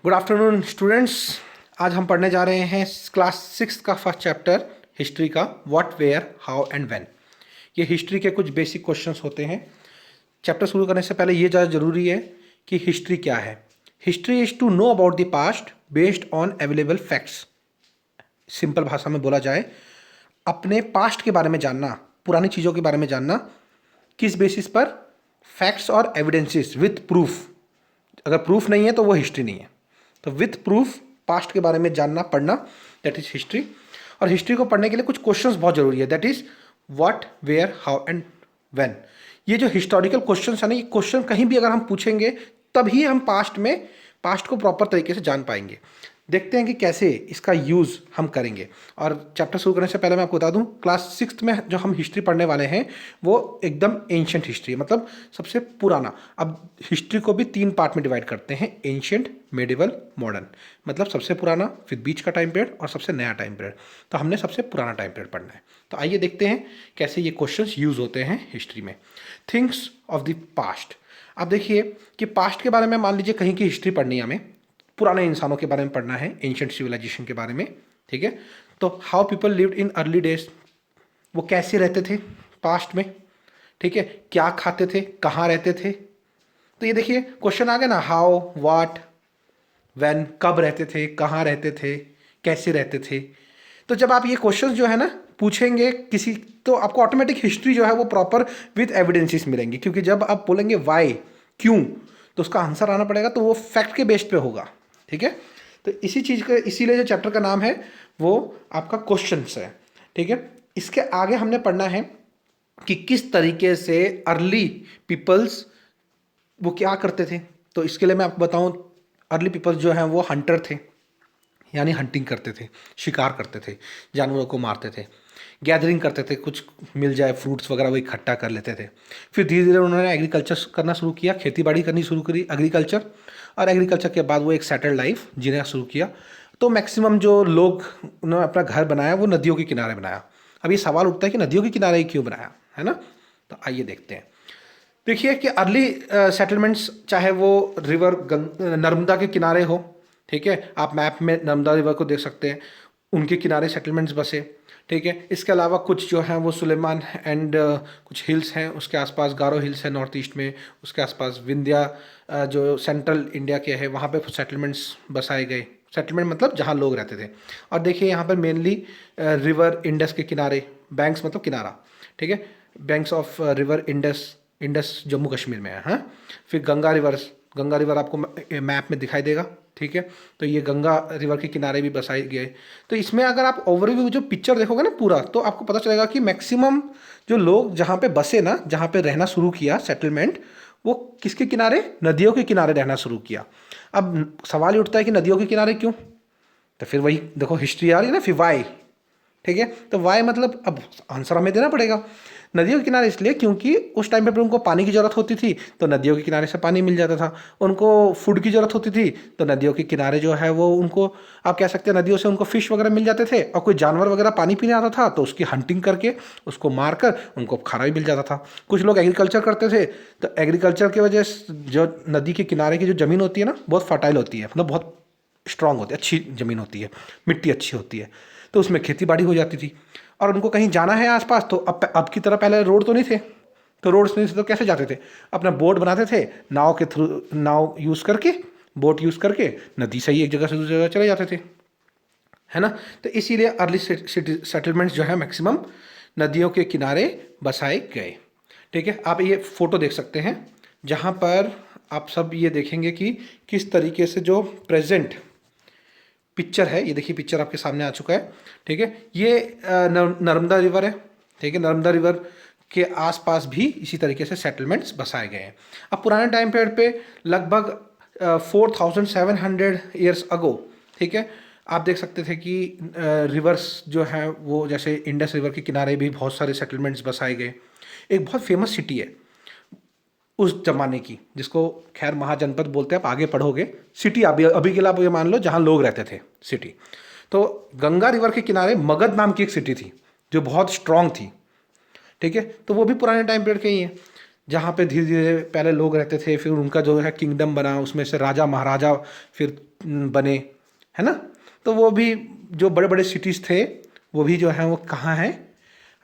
Good afternoon students. आज हम पढ़ने जा रहे हैं क्लास 6 का फर्स्ट चैप्टर हिस्ट्री का, what, where, how and when. ये हिस्ट्री के कुछ बेसिक क्वेश्चंस होते हैं। चैप्टर शुरू करने से पहले ये ज़्यादा ज़रूरी है कि हिस्ट्री क्या है। History is to know about the past based on available facts. Simple भाषा में बोला जाए, अपने पास्ट के बारे में जानना, पुरानी चीज़ों के बारे में जानना, किस बेसिस पर? फैक्ट्स और एविडेंसेस विथ प्रूफ। अगर प्रूफ नहीं है तो वो हिस्ट्री नहीं है। तो विथ प्रूफ पास्ट के बारे में जानना, पढ़ना, दैट इज हिस्ट्री। और हिस्ट्री को पढ़ने के लिए कुछ क्वेश्चंस बहुत जरूरी है, that is what, where, how and when. ये जो हिस्टोरिकल क्वेश्चंस है ना, ये क्वेश्चन कहीं भी अगर हम पूछेंगे तभी हम पास्ट को प्रॉपर तरीके से जान पाएंगे। देखते हैं कि कैसे इसका यूज़ हम करेंगे। और चैप्टर शुरू करने से पहले मैं आपको बता दूं, क्लास 6 में जो हम हिस्ट्री पढ़ने वाले हैं वो एकदम एंशियंट हिस्ट्री है, मतलब सबसे पुराना। अब हिस्ट्री को भी 3 पार्ट में डिवाइड करते हैं, एंशियंट, मेडिवल, मॉडर्न। मतलब सबसे पुराना, फिर बीच का टाइम पीरियड और सबसे नया टाइम पीरियड। तो हमने सबसे पुराना टाइम पीरियड पढ़ना है। तो आइए देखते हैं कैसे ये क्वेश्चन यूज़ होते हैं हिस्ट्री में। Things of the past. अब देखिए कि पास्ट के बारे में मान लीजिए कहीं की हिस्ट्री पढ़नी है हमें, पुराने इंसानों के बारे में पढ़ना है, एंशियंट सिविलाइजेशन के बारे में, ठीक है। तो how people lived in early days, वो कैसे रहते थे पास्ट में, ठीक है, क्या खाते थे, कहाँ रहते थे। तो ये देखिए क्वेश्चन आ गया ना, हाउ, व्हाट, व्हेन, कब रहते थे, कहाँ रहते थे, कैसे रहते थे। तो जब आप ये क्वेश्चन जो है ना पूछेंगे किसी, तो आपको ऑटोमेटिक हिस्ट्री जो है वो प्रॉपर विद एविडेंसेस मिलेंगी, क्योंकि जब आप बोलेंगे वाई, क्यों, तो उसका आंसर आना पड़ेगा, तो वो फैक्ट के बेस्ड पे होगा, ठीक है। तो इसी चीज़ का, इसीलिए जो चैप्टर का नाम है वो आपका क्वेश्चंस है, ठीक है। इसके आगे हमने पढ़ना है कि किस तरीके से अर्ली पीपल्स वो क्या करते थे। तो इसके लिए मैं आपको बताऊं, अर्ली पीपल्स जो हैं वो हंटर थे, यानी हंटिंग करते थे, शिकार करते थे, जानवरों को मारते थे, गैदरिंग करते थे, कुछ मिल जाए फ्रूट्स वगैरह वो इकट्ठा कर लेते थे। फिर धीरे धीरे उन्होंने एग्रीकल्चर करना शुरू किया, खेती बाड़ी करनी शुरू करी, एग्रीकल्चर। और एग्रीकल्चर के बाद वो एक सेटल्ड लाइफ जीना शुरू किया। तो मैक्सिमम जो लोग उन्होंने अपना घर बनाया वो नदियों के किनारे बनाया। अब ये सवाल उठता है कि नदियों के किनारे ही क्यों बनाया, है ना। तो आइए देखते हैं। देखिए कि अर्ली सेटलमेंट्स, चाहे वो रिवर नर्मदा के किनारे हो, ठीक है, आप मैप में नर्मदा रिवर को देख सकते हैं, उनके किनारे सेटलमेंट्स बसे, ठीक है। इसके अलावा कुछ जो हैं वो सुलेमान एंड कुछ हिल्स हैं, उसके आसपास गारो हिल्स है नॉर्थ ईस्ट में, उसके आसपास विंध्या जो सेंट्रल इंडिया के है वहाँ पे सेटलमेंट्स बसाए गए। सेटलमेंट मतलब जहाँ लोग रहते थे। और देखिए यहाँ पर मेनली रिवर इंडस के किनारे, बैंक्स मतलब किनारा, ठीक है, banks of river Indus, Indus Jammu Kashmir में है, हाँ। फिर गंगा रिवर आपको मैप में दिखाई देगा, ठीक है। तो ये गंगा रिवर के किनारे भी बसाए गए। तो इसमें अगर आप ओवरव्यू जो पिक्चर देखोगे ना पूरा, तो आपको पता चलेगा कि मैक्सिमम जो लोग जहाँ पे बसे ना, जहाँ पे रहना शुरू किया सेटलमेंट, वो किसके किनारे? नदियों के किनारे रहना शुरू किया। अब सवाल ये उठता है कि नदियों के किनारे क्यों? तो फिर वही देखो हिस्ट्री आ रही है ना, फिर वाई, ठीक है। तो वाई मतलब अब आंसर हमें देना पड़ेगा। नदियों के किनारे इसलिए क्योंकि उस टाइम पे उनको पानी की ज़रूरत होती थी, तो नदियों के किनारे से पानी मिल जाता था। उनको फूड की ज़रूरत होती थी, तो नदियों के किनारे जो है वो उनको, आप कह सकते हैं नदियों से उनको फिश वगैरह मिल जाते थे। और कोई जानवर वगैरह पानी पीने आता था तो उसकी हंटिंग करके उसको मार कर उनको खाना भी मिल जाता था। कुछ लोग एग्रीकल्चर करते थे, तो एग्रीकल्चर की वजह से जो नदी के किनारे की जो ज़मीन होती है ना, बहुत फर्टाइल होती है, मतलब बहुत स्ट्रांग होती है, अच्छी ज़मीन होती है, मिट्टी अच्छी होती है, तो उसमें खेती बाड़ी हो जाती थी। और उनको कहीं जाना है आसपास, तो अब की तरह पहले रोड तो नहीं थे, तो रोड्स नहीं थे तो कैसे जाते थे? अपना बोट बनाते थे, नाव के थ्रू, नाव यूज़ करके, बोट यूज़ करके नदी से ही एक जगह से दूसरी जगह चले जाते थे, है ना। तो इसीलिए अर्ली सेटलमेंट्स जो है मैक्सिमम नदियों के किनारे बसाए गए, ठीक है। आप ये फोटो देख सकते हैं, जहाँ पर आप सब ये देखेंगे कि किस तरीके से जो प्रेजेंट पिक्चर है, ये देखिए पिक्चर आपके सामने आ चुका है, ठीक है। ये नर्मदा रिवर है, ठीक है। नर्मदा रिवर के आसपास भी इसी तरीके से सेटलमेंट्स बसाए गए हैं। अब पुराने टाइम पीरियड पे लगभग 4700 ईयर्स अगो, ठीक है, आप देख सकते थे कि रिवर्स जो है वो, जैसे इंडस रिवर के किनारे भी बहुत सारे सेटलमेंट्स बसाए गए। एक बहुत फेमस सिटी है उस जमाने की, जिसको खैर महाजनपद बोलते हैं, आप आगे पढ़ोगे। सिटी अभी अभी के लिए आप ये मान लो जहाँ लोग रहते थे, सिटी। तो गंगा रिवर के किनारे मगध नाम की एक सिटी थी जो बहुत स्ट्रांग थी, ठीक है। तो वो भी पुराने टाइम पीरियड के ही है। जहाँ पे धीरे धीरे पहले लोग रहते थे, फिर उनका जो है किंगडम बना, उसमें से राजा महाराजा फिर बने, है ना। तो वो भी जो बड़े बड़े सिटीज़ थे वो भी जो है वो कहाँ हैं,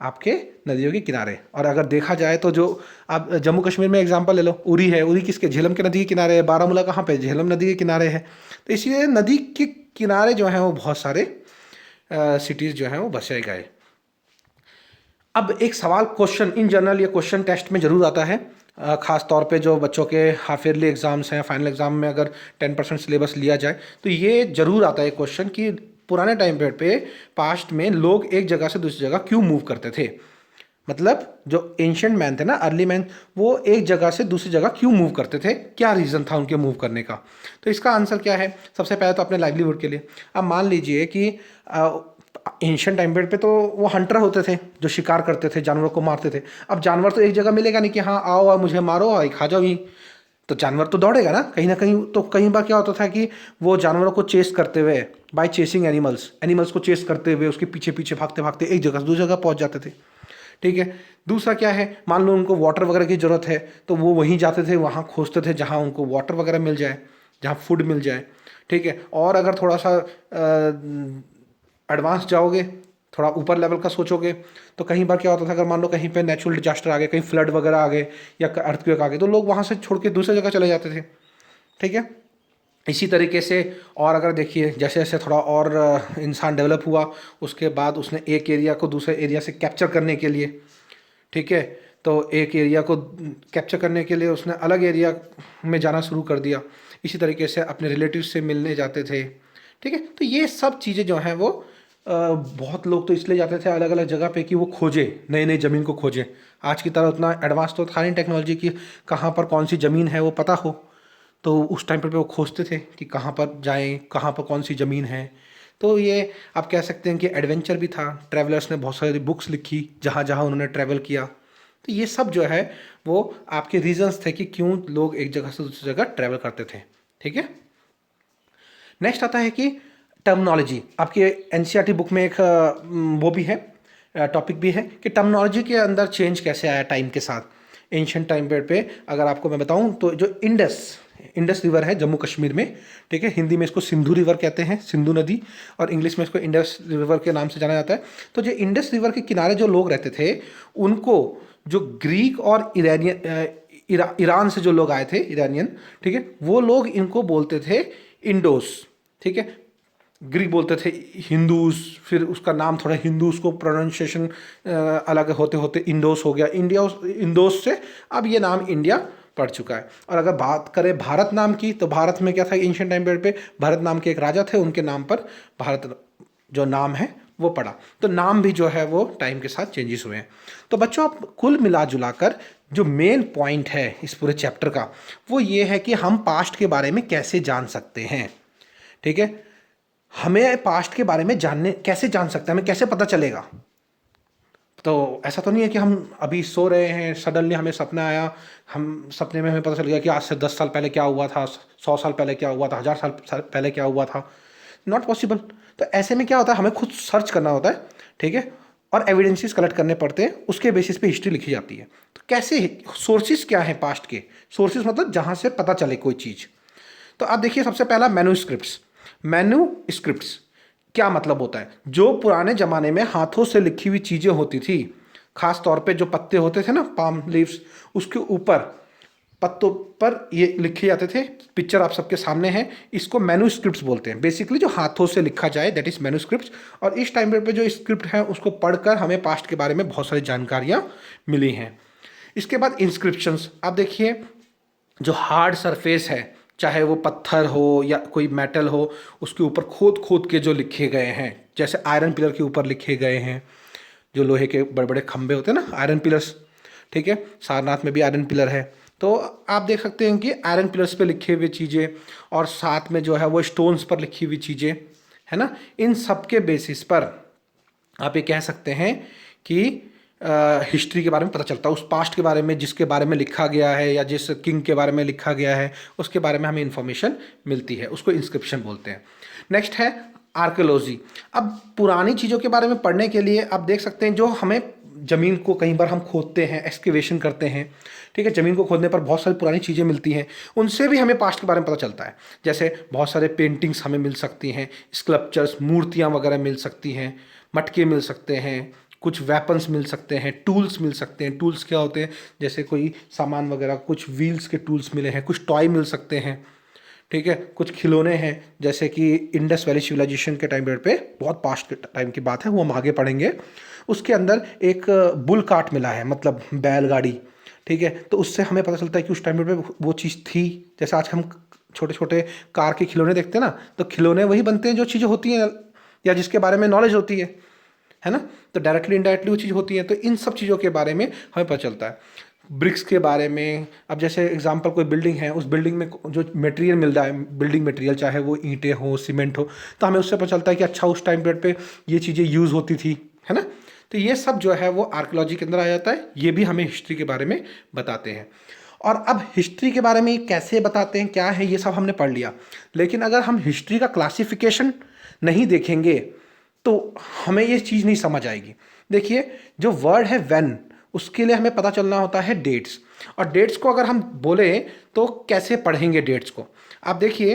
आपके नदियों के किनारे। और अगर देखा जाए तो जो आप जम्मू कश्मीर में एग्जांपल ले लो, उरी है, उरी किसके, झेलम के नदी के किनारे है। बारामूला कहाँ पे, झेलम नदी के किनारे है। तो इसीलिए नदी के किनारे जो है वो बहुत सारे सिटीज़ जो हैं वो बसे गए। अब एक सवाल क्वेश्चन इन जनरल ये क्वेश्चन टेस्ट में जरूर आता है, खास तौर पे जो बच्चों के हाफ ईयरली एग्जाम्स हैं, फाइनल एग्जाम में अगर 10% सिलेबस लिया जाए तो ये जरूर आता है क्वेश्चन कि पुराने टाइम पीरियड पे पास्ट में लोग एक जगह से दूसरी जगह क्यों मूव करते थे। मतलब जो एंशियंट मैन थे ना, अर्ली मैन, वो एक जगह से दूसरी जगह क्यों मूव करते थे, क्या रीज़न था उनके मूव करने का। तो इसका आंसर क्या है, सबसे पहले तो अपने लाइवलीहुड के लिए। अब मान लीजिए कि एंशियंट टाइम पीरियड पे तो वो हंटर होते थे जो शिकार करते थे, जानवरों को मारते थे। अब जानवर तो एक जगह मिलेगा नहीं कि हाँ आओ आओ मुझे मारो और खा जाओ ही, तो जानवर तो दौड़ेगा ना कहीं ना कहीं। तो कई बार क्या होता था कि वो जानवरों को चेस करते हुए, बाय चेसिंग एनिमल्स को चेस करते हुए उसके पीछे पीछे भागते भागते एक जगह से दूसरी जगह पहुंच जाते थे। ठीक है। दूसरा क्या है, मान लो उनको वाटर वगैरह की ज़रूरत है तो वो वहीं जाते थे, वहाँ खोजते थे जहाँ उनको वाटर वगैरह मिल जाए, जहाँ फूड मिल जाए। ठीक है। और अगर थोड़ा सा एडवांस जाओगे, थोड़ा ऊपर लेवल का सोचोगे, तो कहीं बार क्या होता था, अगर मान लो कहीं पे नेचुरल डिजास्टर आ गए, कहीं फ्लड वगैरह आ गए या अर्थक्वेक आ गए, तो लोग वहाँ से छोड़ के दूसरी जगह चले जाते थे। ठीक है। इसी तरीके से और अगर देखिए जैसे जैसे थोड़ा और इंसान डेवलप हुआ, उसके बाद उसने एक एरिया को दूसरे एरिया से कैप्चर करने के लिए, ठीक है, तो एक एरिया को कैप्चर करने के लिए उसने अलग एरिया में जाना शुरू कर दिया। इसी तरीके से अपने रिलेटिव से मिलने जाते थे। ठीक है। तो ये सब चीज़ें जो हैं वो बहुत लोग तो इसलिए जाते थे अलग अलग जगह पे कि वो खोजे, नई नई ज़मीन को खोजे। आज की तरह उतना एडवांस तो था नहीं टेक्नोलॉजी की, कहाँ पर कौन सी ज़मीन है वो पता हो। तो उस टाइम पर वो खोजते थे कि कहाँ पर जाएं, कहाँ पर कौन सी ज़मीन है। तो ये आप कह सकते हैं कि एडवेंचर भी था। ट्रैवलर्स ने बहुत सारी बुक्स लिखी जहाँ जहाँ उन्होंने ट्रैवल किया। तो ये सब जो है वो आपके रीजंस थे कि क्यों लोग एक जगह से दूसरी जगह ट्रैवल करते थे। ठीक है। नेक्स्ट आता है कि टर्मिनोलॉजी। आपके एनसीईआरटी बुक में एक वो भी है, टॉपिक भी है कि टर्मिनोलॉजी के अंदर चेंज कैसे आया टाइम के साथ। एंशियंट टाइम पीरियड पे अगर आपको मैं बताऊं तो जो इंडस रिवर है जम्मू कश्मीर में, ठीक है, हिंदी में इसको सिंधु रिवर कहते हैं, सिंधु नदी, और इंग्लिश में इसको इंडस रिवर के नाम से जाना जाता है। तो जो इंडस रिवर के किनारे जो लोग रहते थे उनको जो ग्रीक और ईरान से जो लोग आए थे, ईरानियन, ठीक है, वो लोग इनको बोलते थे इंडोस। ठीक है। ग्रीक बोलते थे हिंदूस, फिर उसका नाम थोड़ा हिंदूस को प्रोनाउंसिएशन अलग होते होते इंडोस हो गया। इंडिया, इंडोस से अब ये नाम इंडिया पड़ चुका है। और अगर बात करें भारत नाम की, तो भारत में क्या था, एंशिएंट टाइम पीरियड पे भरत नाम के एक राजा थे, उनके नाम पर भारत जो नाम है वो पड़ा। तो नाम भी जो है वो टाइम के साथ चेंजेस हुए हैं। तो बच्चों आप कुल मिला जुलाकर जो मेन पॉइंट है इस पूरे चैप्टर का वो ये है कि हम पास्ट के बारे में कैसे जान सकते हैं। ठीक है। हमें पास्ट के बारे में कैसे जान सकते हैं, हमें कैसे पता चलेगा। तो ऐसा तो नहीं है कि हम अभी सो रहे हैं, सडनली हमें सपना आया, हम सपने में हमें पता चल गया कि आज से 10 साल पहले क्या हुआ था, 100 साल पहले क्या हुआ था, 1000 साल पहले क्या हुआ था। Not possible. तो ऐसे में क्या होता है, हमें खुद सर्च करना होता है। ठीक है। और एविडेंसेस कलेक्ट करने पड़ते हैं, उसके बेसिस पे हिस्ट्री लिखी जाती है। तो कैसे, सोर्सेज क्या है पास्ट के, सोर्सेज मतलब जहाँ से पता चले कोई चीज़। तो आप देखिए सबसे पहला मैन्यूस्क्रिप्ट्स क्या मतलब होता है, जो पुराने ज़माने में हाथों से लिखी हुई चीज़ें होती थी, खास तौर पे जो पत्ते होते थे ना, पाम लीव्स, उसके ऊपर पत्तों पर ये लिखे जाते थे। पिक्चर आप सबके सामने है, इसको मैन्यूस्क्रिप्ट्स बोलते हैं। बेसिकली जो हाथों से लिखा जाए दैट इज मैन्यूस्क्रिप्ट्स। और इस टाइम पे जो स्क्रिप्ट है उसको पढ़कर हमें पास्ट के बारे में बहुत सारी जानकारियाँ मिली हैं। इसके बाद इंस्क्रिप्शंस, आप देखिए जो हार्ड सरफेस है, चाहे वो पत्थर हो या कोई मेटल हो, उसके ऊपर खोद खोद के जो लिखे गए हैं, जैसे आयरन पिलर के ऊपर लिखे गए हैं, जो लोहे के बड़े बड़े खंभे होते हैं ना, आयरन पिलर्स। ठीक है। सारनाथ में भी आयरन पिलर है। तो आप देख सकते हैं कि आयरन पिलर्स पे लिखे हुए चीज़ें और साथ में जो है वो स्टोन्स पर लिखी हुई चीज़ें, है ना, इन सब के बेसिस पर आप ये कह सकते हैं कि हिस्ट्री के बारे में पता चलता है। उस पास्ट के बारे में जिसके बारे में लिखा गया है या जिस किंग के बारे में लिखा गया है उसके बारे में हमें इंफॉर्मेशन मिलती है, उसको इंस्क्रिप्शन बोलते हैं। नेक्स्ट है आर्कियोलॉजी। अब पुरानी चीज़ों के बारे में पढ़ने के लिए आप देख सकते हैं जो हमें ज़मीन को कई बार हम खोदते हैं, एक्सकेवेशन करते हैं, ठीक है, ज़मीन को खोदने पर बहुत सारी पुरानी चीज़ें मिलती हैं, उनसे भी हमें पास्ट के बारे में पता चलता है। जैसे बहुत सारे पेंटिंग्स हमें मिल सकती हैं, स्कल्पचर्स, मूर्तियाँ वगैरह मिल सकती हैं, मटके मिल सकते हैं, कुछ वेपन्स मिल सकते हैं, टूल्स मिल सकते हैं। टूल्स क्या होते हैं, जैसे कोई सामान वगैरह, कुछ व्हील्स के टूल्स मिले हैं, कुछ टॉय मिल सकते हैं, ठीक है, कुछ खिलौने हैं, जैसे कि इंडस वैली सिविलाइजेशन के टाइम पीरियड पे, बहुत पास्ट के टाइम की बात है, वो हम आगे पढ़ेंगे। उसके अंदर एक बुल कार्ट मिला है, मतलब बैलगाड़ी, ठीक है, तो उससे हमें पता चलता है कि उस टाइम पीरियड पे वो चीज़ थी। जैसे आज हम छोटे छोटे कार के खिलौने देखते हैं ना, तो खिलौने वही बनते हैं जो चीज़ें होती हैं या जिसके बारे में नॉलेज होती है ना, तो डायरेक्टली इनडायरेक्टली वो चीज़ होती है। तो इन सब चीज़ों के बारे में हमें पता चलता है। ब्रिक्स के बारे में, अब जैसे एग्जांपल कोई बिल्डिंग है, उस बिल्डिंग में जो मटेरियल मिल रहा है, बिल्डिंग मटेरियल चाहे वो ईंटें हो, सीमेंट हो, तो हमें उससे पता चलता है कि अच्छा उस टाइम पीरियड पे ये चीज़ें यूज़ होती थी, है ना। तो ये सब जो है वो आर्कियोलॉजी के अंदर आ जाता है, ये भी हमें हिस्ट्री के बारे में बताते हैं। और अब हिस्ट्री के बारे में कैसे बताते हैं, क्या है, ये सब हमने पढ़ लिया। लेकिन अगर हम हिस्ट्री का क्लासिफिकेशन नहीं देखेंगे तो हमें ये चीज़ नहीं समझ आएगी। देखिए, जो वर्ड है व्हेन, उसके लिए हमें पता चलना होता है डेट्स। और डेट्स को अगर हम बोले तो कैसे पढ़ेंगे डेट्स को, आप देखिए,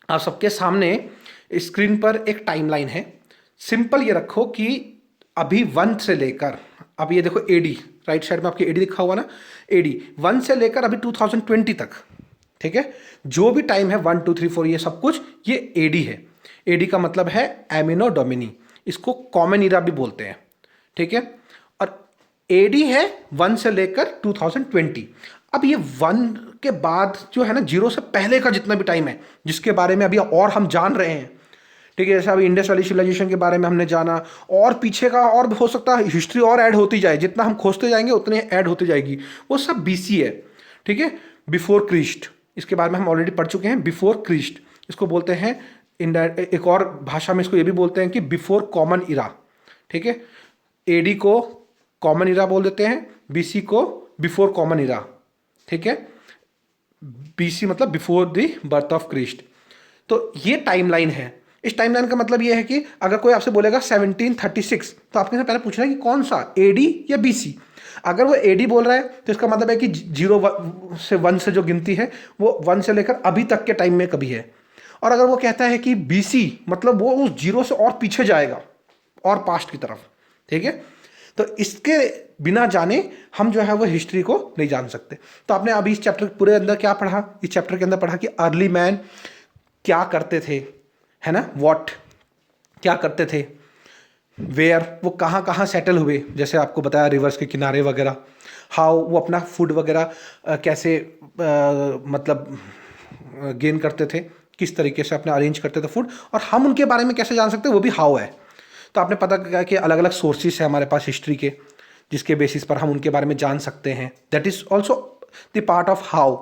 आप सबके सामने स्क्रीन पर एक टाइमलाइन है। सिंपल ये रखो कि अभी 1 से लेकर, अब ये देखो एडी, राइट साइड में आपके एडी लिखा हुआ ना, एडी 1 से लेकर अभी 2020 तक, ठीक है, जो भी टाइम है 1 2 3 4 ये सब कुछ, ये एडी है। एडी का मतलब है एमिनो डोमिनी, इसको कॉमन इरा भी बोलते हैं, ठीक है। और एडी है 1 से लेकर 2020। अब ये 1 के बाद जो है ना, 0 से पहले का जितना भी टाइम है, जिसके बारे में अभी और हम जान रहे हैं, ठीक है, जैसे अभी इंडस वैली सिविलाइजेशन के बारे में हमने जाना, और पीछे का और हो सकता है हिस्ट्री और ऐड होती जाए, जितना हम खोजते जाएंगे उतनी ऐड होती जाएगी, वो सब बीसी है, ठीक है, बिफोर क्रिस्ट। इसके बारे में हम ऑलरेडी पढ़ चुके हैं, बिफोर क्रिस्ट इसको बोलते हैं। एक और भाषा में इसको ये भी बोलते हैं कि बिफोर कॉमन इरा, ठीक है। एडी को कॉमन इरा बोल देते हैं, बीसी को बिफोर कॉमन इरा, ठीक है। बीसी मतलब before the birth of Christ. तो ये टाइमलाइन है। इस टाइमलाइन का मतलब ये है कि अगर कोई आपसे बोलेगा 1736, तो आपके पहले पूछना है कि कौन सा, एडी या बीसी। अगर वो एडी बोल रहा है तो इसका मतलब है कि 0 से 1 से जो गिनती है वो 1 से लेकर अभी तक के टाइम में कभी है। और अगर वो कहता है कि बीसी, मतलब वो उस 0 से और पीछे जाएगा और पास्ट की तरफ, ठीक है। तो इसके बिना जाने हम जो है वो हिस्ट्री को नहीं जान सकते। तो आपने अभी इस चैप्टर पूरे अंदर क्या पढ़ा, इस चैप्टर के अंदर पढ़ा कि अर्ली मैन क्या करते थे, है ना, व्हाट क्या करते थे, वेयर वो कहाँ कहाँ सेटल हुए, जैसे आपको बताया रिवर्स के किनारे वगैरह, हाउ वो अपना फूड वगैरह कैसे मतलब गेन करते थे, किस तरीके से अपने अरेंज करते थे फूड, और हम उनके बारे में कैसे जान सकते हैं, वो भी हाउ है। तो आपने पता किया कि अलग अलग सोर्सेस है हमारे पास हिस्ट्री के, जिसके बेसिस पर हम उनके बारे में जान सकते हैं। That is also the part of how,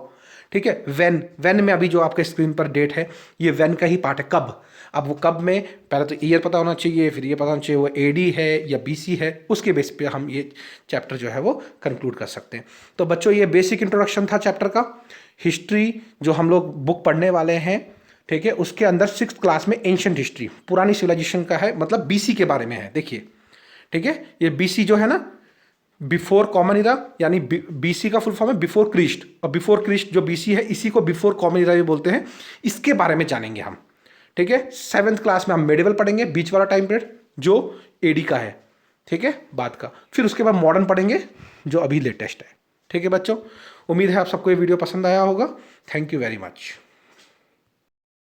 ठीक है। वेन में अभी जो आपके स्क्रीन पर डेट है, ये वेन का ही पार्ट है, कब। अब वो कब में पहले तो ईयर पता होना चाहिए, फिर ये पता होना चाहिए वो एडी है या बीसी है, उसके बेस पे हम ये चैप्टर जो है वो कंक्लूड कर सकते हैं। तो बच्चों, ये बेसिक इंट्रोडक्शन था चैप्टर का। हिस्ट्री जो हम लोग बुक पढ़ने वाले हैं, ठीक है, उसके अंदर 6th क्लास में एंशिएंट हिस्ट्री, पुरानी सिविलाइजेशन का है, मतलब बीसी के बारे में है। देखिए, ठीक है, ये बीसी जो है ना, बिफोर कॉमन इरा, यानी बीसी का फुल फॉर्म है बिफोर क्रिस्ट, और बिफोर क्रिस्ट जो बीसी है इसी को बिफोर कॉमन इरा भी बोलते हैं। इसके बारे में जानेंगे हम, ठीक है। 7th क्लास में हम मेडिवल पढ़ेंगे, बीच वाला टाइम पीरियड जो एडी का है, ठीक है, बाद का। फिर उसके बाद मॉडर्न पढ़ेंगे जो अभी लेटेस्ट है, ठीक है बच्चों। उम्मीद है आप सबको ये वीडियो पसंद आया होगा। Thank you very much.